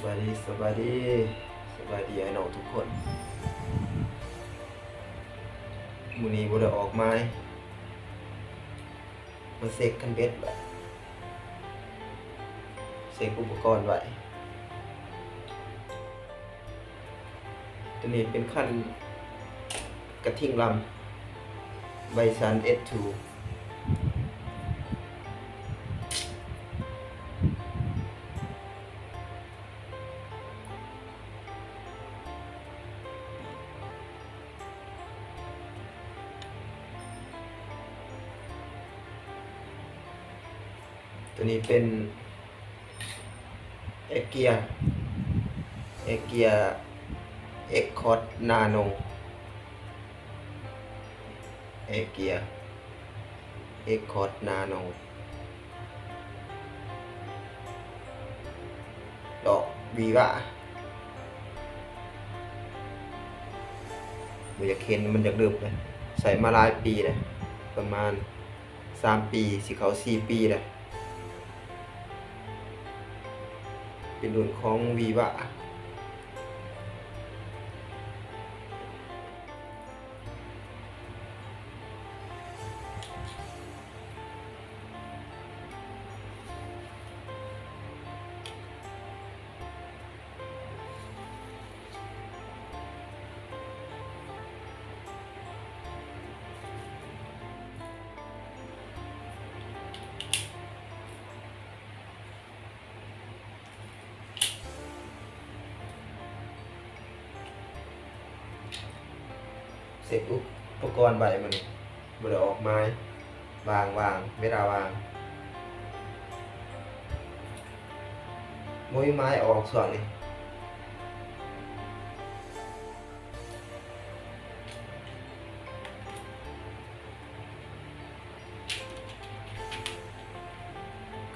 บายดีสบายดีไอ้น้องทุกคนมื้อนี้บ่ได้ออกมาเซ็กคันเบ็ดแบบเซ็กอุปกรณ์ไว้ตัวนี้เป็นคันกระทิงลำไบซัน S2 ตัวนี้เป็นเอเกียเอ็กคอร์ดนาโนเอเกียเอ็กคอร์ดนาโนดอกวีวะมันอยากเห็นมันอยากดื่มเลยใส่มาหลายปีเลยประมาณ3 ปีสิเขา4 ปีเลยเป็นรุ่นของวีวะเสร็จอุปกรณ์ใบมันบ่ได้ออกไม้วางเวลาวางบ่มีไม้ออกส่วนนี้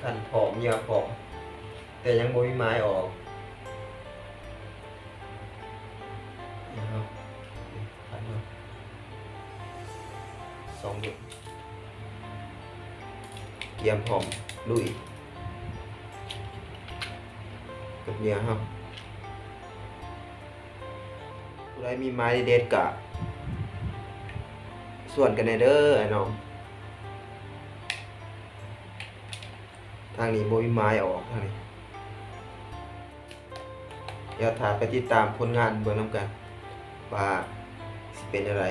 ขันผอมเหยื่อผอมแต่ยังบ่มีไม้ออกนะครับขันเนาะ2 เดือนเกียมผอมลุยกับเหยื่อครับผู้ใดมีไม้เด็ดกะส่วนกันในเด้อไอ้น้องทางนี้บ่มีไม้ออกทางนี้เดี๋ยวถ้าไปติดตามผลงานเบิ่งนำกันว่าสิเป็นอะไร